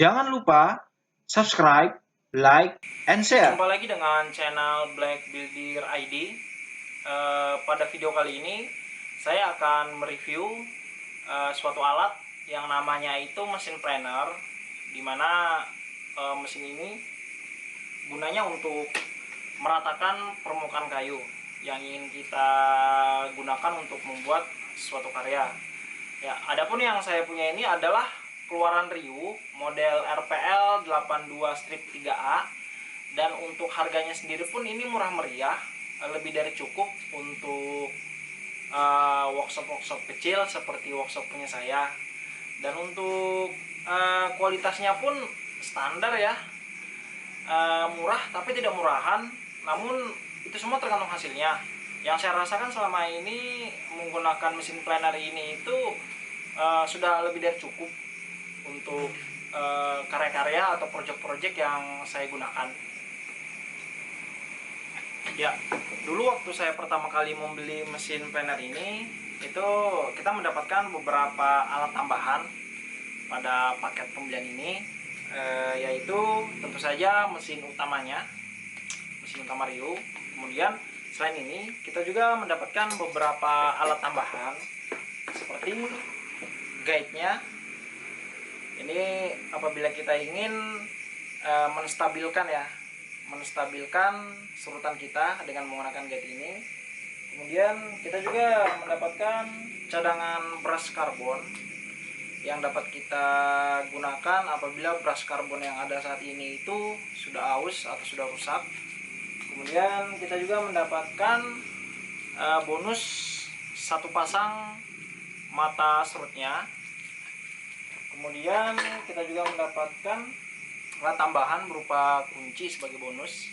Jangan lupa subscribe, like, and share. Jumpa lagi dengan channel Black Builder ID. Pada video kali ini saya akan mereview suatu alat yang namanya itu mesin planer, dimana mesin ini gunanya untuk meratakan permukaan kayu yang ingin kita gunakan untuk membuat suatu karya. Ya, adapun yang saya punya ini adalah keluaran Ryu model RPL 82-3A, dan untuk harganya sendiri pun ini murah meriah, lebih dari cukup untuk workshop kecil seperti workshop punya saya. Dan untuk kualitasnya pun standar ya, murah tapi tidak murahan, namun itu semua tergantung hasilnya. Yang saya rasakan selama ini menggunakan mesin planer ini itu sudah lebih dari cukup untuk karya-karya atau proyek-proyek yang saya gunakan. Ya, dulu waktu saya pertama kali membeli mesin planer ini, itu kita mendapatkan beberapa alat tambahan pada paket pembelian ini, yaitu tentu saja mesin utamanya, mesin utama Ryu. Kemudian selain ini kita juga mendapatkan beberapa alat tambahan seperti guide-nya. Ini apabila kita ingin menstabilkan serutan kita dengan menggunakan guide ini. Kemudian kita juga mendapatkan cadangan brush karbon yang dapat kita gunakan apabila brush karbon yang ada saat ini itu sudah aus atau sudah rusak. Kemudian kita juga mendapatkan bonus satu pasang mata serutnya. Kemudian kita juga mendapatkan alat tambahan berupa kunci sebagai bonus.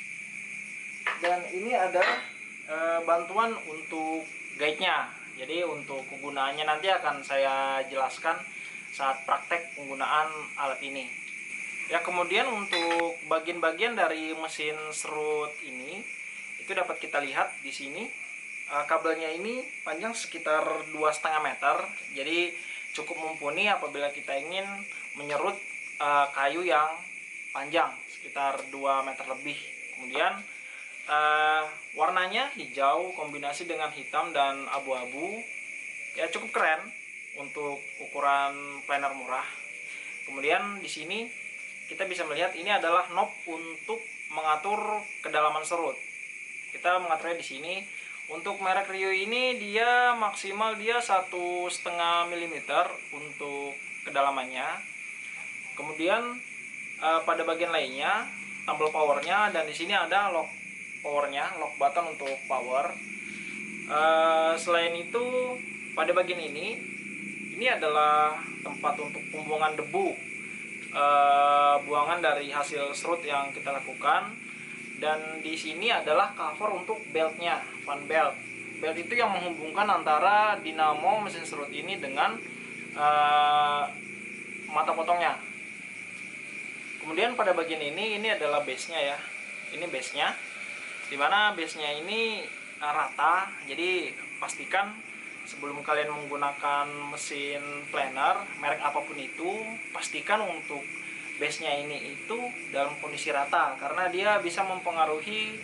Dan ini ada bantuan untuk guide-nya. Jadi untuk kegunaannya nanti akan saya jelaskan saat praktek penggunaan alat ini. Ya, kemudian untuk bagian-bagian dari mesin serut ini itu dapat kita lihat di sini. Kabelnya ini panjang sekitar 2,5 meter. Jadi cukup mumpuni apabila kita ingin menyerut kayu yang panjang sekitar 2 meter lebih. Kemudian warnanya hijau kombinasi dengan hitam dan abu-abu. Ya, cukup keren untuk ukuran planer murah. Kemudian di sini kita bisa melihat ini adalah knob untuk mengatur kedalaman serut. Kita mengaturnya di sini. Untuk merek Ryu ini dia maksimal 1,5 mm untuk kedalamannya. Kemudian pada bagian lainnya tombol powernya, dan di sini ada lock powernya, lock button untuk power. Selain itu pada bagian ini adalah tempat untuk pembuangan debu, buangan dari hasil serut yang kita lakukan. Dan di sini adalah cover untuk beltnya, fan belt. Belt itu yang menghubungkan antara dinamo mesin serut ini dengan mata potongnya. Kemudian pada bagian ini adalah base-nya ya. Ini base-nya. Dimana base-nya ini rata. Jadi pastikan sebelum kalian menggunakan mesin planer merek apapun itu, pastikan untuk base-nya ini itu dalam kondisi rata, karena dia bisa mempengaruhi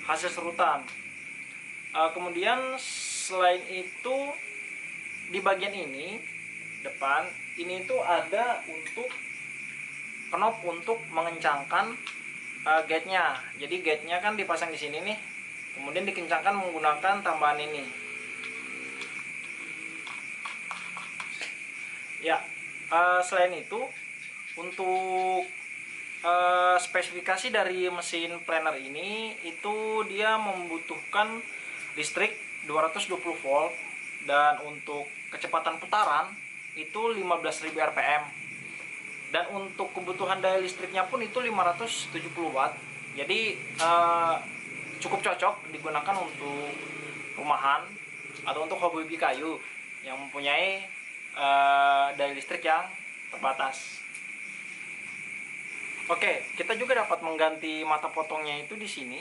hasil serutan. Kemudian selain itu di bagian ini depan ini itu ada untuk knob untuk mengencangkan guide-nya. Jadi guide-nya kan dipasang di sini nih, kemudian dikencangkan menggunakan tambahan ini. Ya, selain itu untuk spesifikasi dari mesin planer ini itu dia membutuhkan listrik 220 volt, dan untuk kecepatan putaran itu 15.000 rpm, dan untuk kebutuhan daya listriknya pun itu 570 watt. Jadi cukup cocok digunakan untuk rumahan atau untuk hobi kayu yang mempunyai daya listrik yang terbatas. Oke, kita juga dapat mengganti mata potongnya itu di sini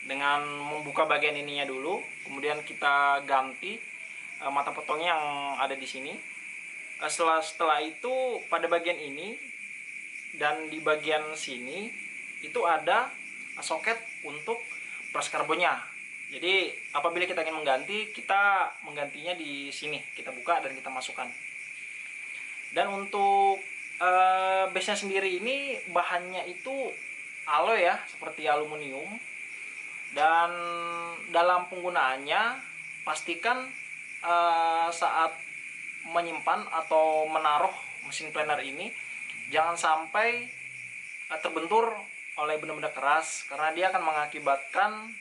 dengan membuka bagian ininya dulu, kemudian kita ganti mata potongnya yang ada di sini. Setelah itu pada bagian ini dan di bagian sini itu ada soket untuk brush karbonnya. Jadi apabila kita ingin mengganti, kita menggantinya di sini, kita buka dan kita masukkan. Dan untuk base-nya sendiri ini bahannya itu alloy ya, seperti aluminium. Dan dalam penggunaannya pastikan saat menyimpan atau menaruh mesin planer ini jangan sampai terbentur oleh benda-benda keras, karena dia akan mengakibatkan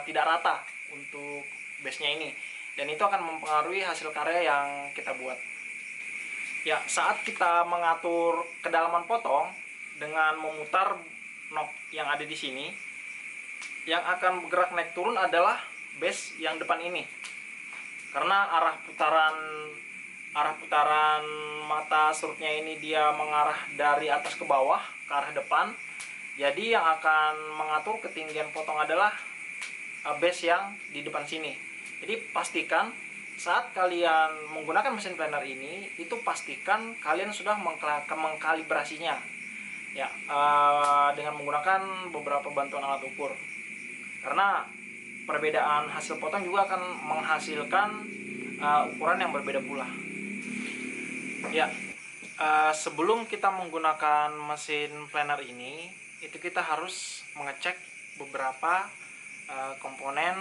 tidak rata untuk base-nya ini, dan itu akan mempengaruhi hasil karya yang kita buat. Ya, saat kita mengatur kedalaman potong dengan memutar knob yang ada di sini, yang akan bergerak naik turun adalah base yang depan ini, karena arah putaran mata strutnya ini dia mengarah dari atas ke bawah ke arah depan. Jadi yang akan mengatur ketinggian potong adalah base yang di depan sini. Jadi pastikan saat kalian menggunakan mesin planer ini, itu pastikan kalian sudah mengkalibrasinya ya, dengan menggunakan beberapa bantuan alat ukur, karena perbedaan hasil potong juga akan menghasilkan ukuran yang berbeda pula ya. Sebelum kita menggunakan mesin planer ini, itu kita harus mengecek beberapa komponen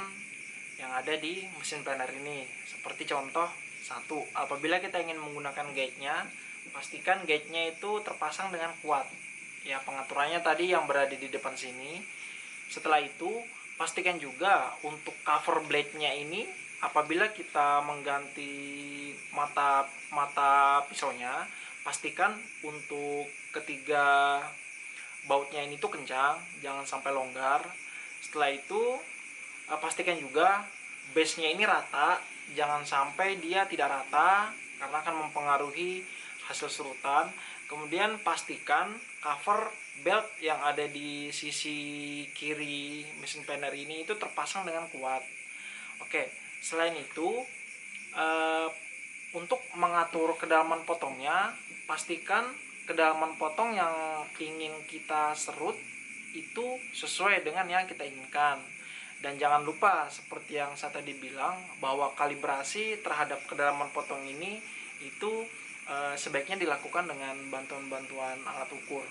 yang ada di mesin planer ini. Seperti contoh, satu, apabila kita ingin menggunakan guide-nya, pastikan guide-nya itu terpasang dengan kuat ya, pengaturannya tadi yang berada di depan sini. Setelah itu pastikan juga untuk cover blade-nya ini, apabila kita mengganti mata pisaunya, pastikan untuk ketiga bautnya ini tuh kencang, jangan sampai longgar. Setelah itu pastikan juga base-nya ini rata, jangan sampai dia tidak rata karena akan mempengaruhi hasil serutan. Kemudian pastikan cover belt yang ada di sisi kiri mesin planer ini itu terpasang dengan kuat. Oke, selain itu untuk mengatur kedalaman potongnya, pastikan kedalaman potong yang ingin kita serut itu sesuai dengan yang kita inginkan. Dan jangan lupa seperti yang saya tadi bilang, bahwa kalibrasi terhadap kedalaman potong ini itu sebaiknya dilakukan dengan bantuan-bantuan alat ukur.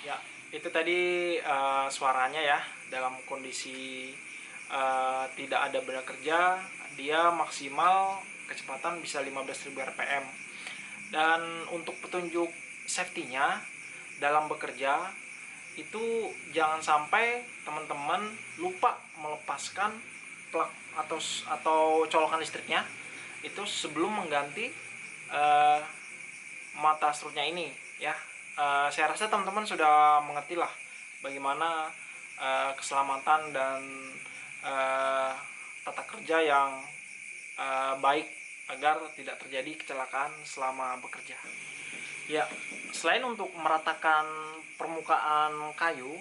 Ya, itu tadi suaranya ya, dalam kondisi tidak ada benda kerja, dia maksimal kecepatan bisa 15.000 rpm. Dan untuk petunjuk safety-nya dalam bekerja, itu jangan sampai teman-teman lupa melepaskan plug atau colokan listriknya itu sebelum mengganti mata strutnya ini ya. Saya rasa teman-teman sudah mengerti lah bagaimana keselamatan dan tata kerja yang baik agar tidak terjadi kecelakaan selama bekerja. Ya, selain untuk meratakan permukaan kayu,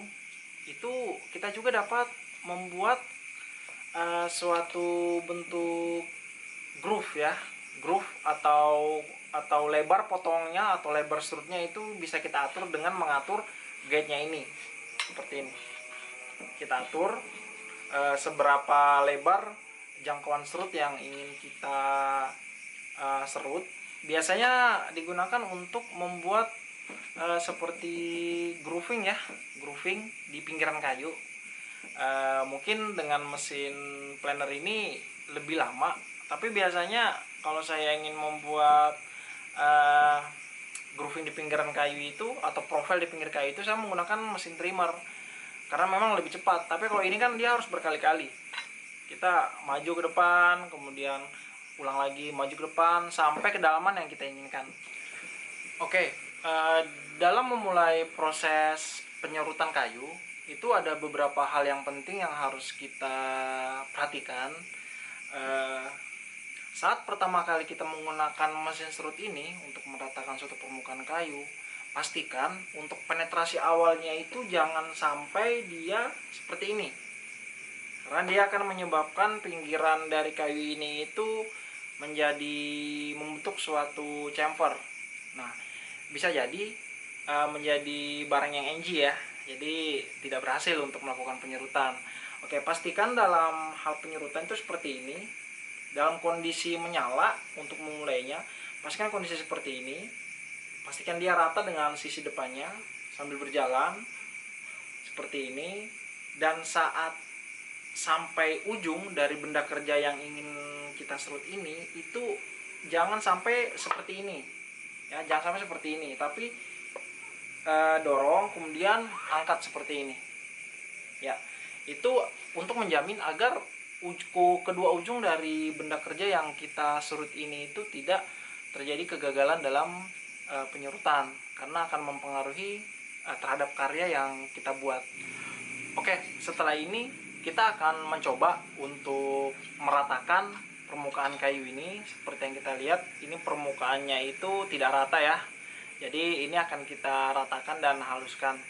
itu kita juga dapat membuat suatu bentuk groove ya. Groove atau lebar potongnya atau lebar strutnya itu bisa kita atur dengan mengatur guide-nya ini. Seperti ini. Kita atur seberapa lebar jangkauan strut yang ingin kita serut. Biasanya digunakan untuk membuat seperti grooving ya, grooving di pinggiran kayu. Mungkin dengan mesin planer ini lebih lama, tapi biasanya kalau saya ingin membuat grooving di pinggiran kayu itu atau profil di pinggir kayu itu, saya menggunakan mesin trimmer karena memang lebih cepat. Tapi kalau ini kan dia harus berkali-kali, kita maju ke depan, kemudian ulang lagi, maju ke depan sampai kedalaman yang kita inginkan. Oke, dalam memulai proses penyerutan kayu itu ada beberapa hal yang penting yang harus kita perhatikan. Saat pertama kali kita menggunakan mesin serut ini untuk meratakan suatu permukaan kayu, pastikan untuk penetrasi awalnya itu jangan sampai dia seperti ini. karena dia akan menyebabkan pinggiran dari kayu ini itu menjadi membentuk suatu chamfer. Nah, bisa jadi menjadi barang yang NG ya, jadi tidak berhasil untuk melakukan penyerutan. Oke, pastikan dalam hal penyerutan itu seperti ini. Dalam kondisi menyala untuk memulainya, pastikan kondisi seperti ini. Pastikan dia rata dengan sisi depannya sambil berjalan seperti ini. Dan saat sampai ujung dari benda kerja yang ingin kita serut ini, itu jangan sampai seperti ini ya, jangan sampai seperti ini, tapi dorong kemudian angkat seperti ini ya. Itu untuk menjamin agar kedua ujung dari benda kerja yang kita serut ini itu tidak terjadi kegagalan dalam penyerutan, karena akan mempengaruhi terhadap karya yang kita buat. Oke, setelah ini kita akan mencoba untuk meratakan permukaan kayu ini. Seperti yang kita lihat, ini permukaannya itu tidak rata ya, jadi ini akan kita ratakan dan haluskan.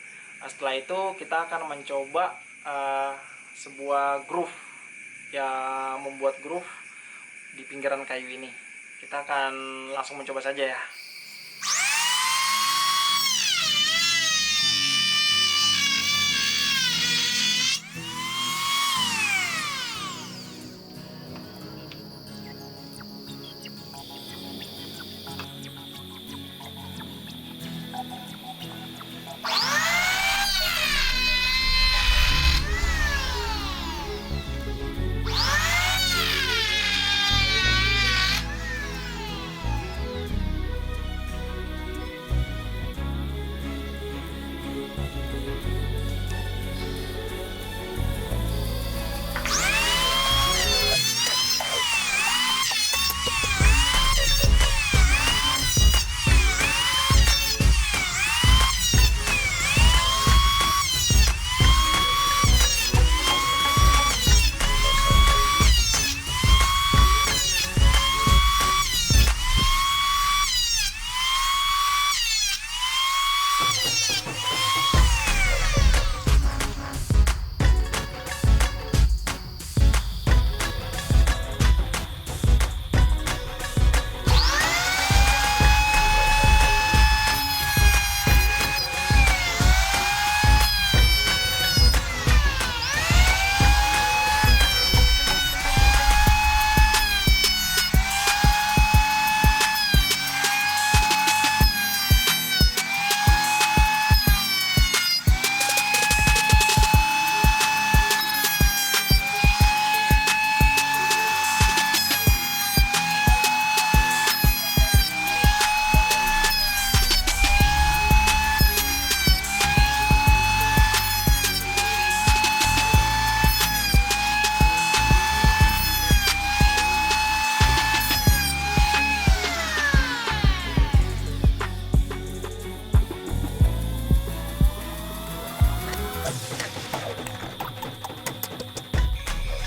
Setelah itu kita akan mencoba sebuah groove, ya, membuat groove di pinggiran kayu ini. Kita akan langsung mencoba saja ya.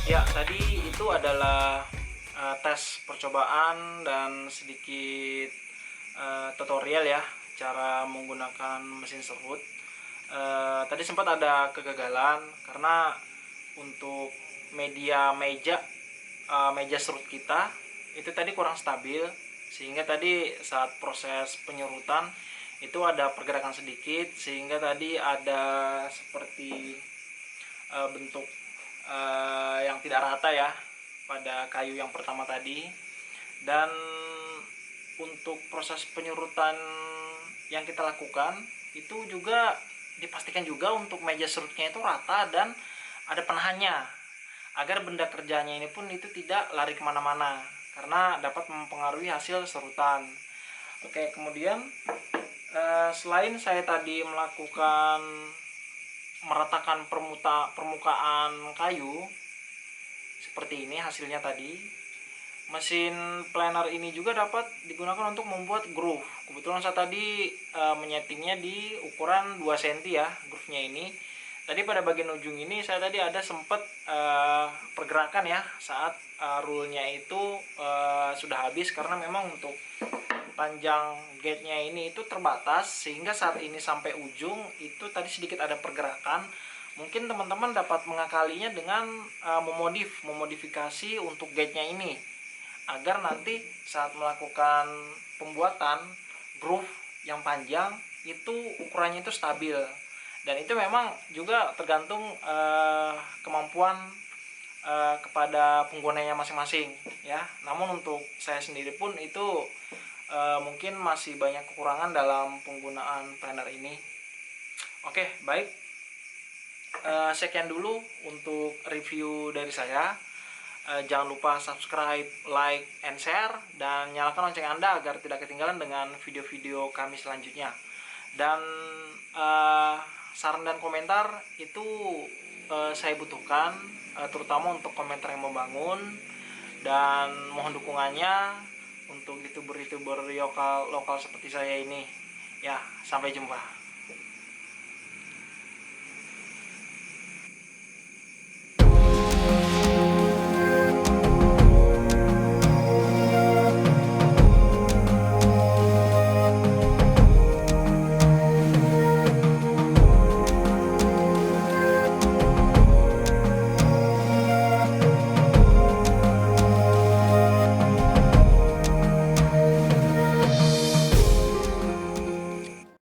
Ya, tadi itu adalah tes percobaan dan sedikit tutorial ya, cara menggunakan mesin serut. Tadi sempat ada kegagalan karena untuk meja serut kita itu tadi kurang stabil, sehingga tadi saat proses penyerutan itu ada pergerakan sedikit, sehingga tadi ada seperti bentuk yang tidak rata ya pada kayu yang pertama tadi. Dan untuk proses penyerutan yang kita lakukan itu juga dipastikan juga untuk meja serutnya itu rata dan ada penahannya, agar benda kerjanya ini pun itu tidak lari kemana-mana karena dapat mempengaruhi hasil serutan. Oke, kemudian selain saya tadi melakukan meratakan permukaan kayu seperti ini hasilnya tadi, mesin planer ini juga dapat digunakan untuk membuat groove. Kebetulan saya tadi menyetingnya di ukuran 2 cm ya groove-nya ini. Tadi pada bagian ujung ini saya tadi ada sempat pergerakan ya saat rule-nya itu sudah habis, karena memang untuk panjang gate-nya ini itu terbatas, sehingga saat ini sampai ujung itu tadi sedikit ada pergerakan. mungkin teman-teman dapat mengakalinya dengan memodifikasi untuk guide-nya ini, agar nanti saat melakukan pembuatan groove yang panjang itu ukurannya itu stabil. Dan itu memang juga tergantung kemampuan kepada penggunanya masing-masing ya. Namun untuk saya sendiri pun itu mungkin masih banyak kekurangan dalam penggunaan planer ini. Oke, baik. Sekian dulu untuk review dari saya. Jangan lupa subscribe, like, and share, dan nyalakan lonceng Anda agar tidak ketinggalan dengan video-video kami selanjutnya. Dan saran dan komentar itu saya butuhkan, terutama untuk komentar yang membangun, dan mohon dukungannya untuk youtuber lokal seperti saya ini. Ya, sampai jumpa.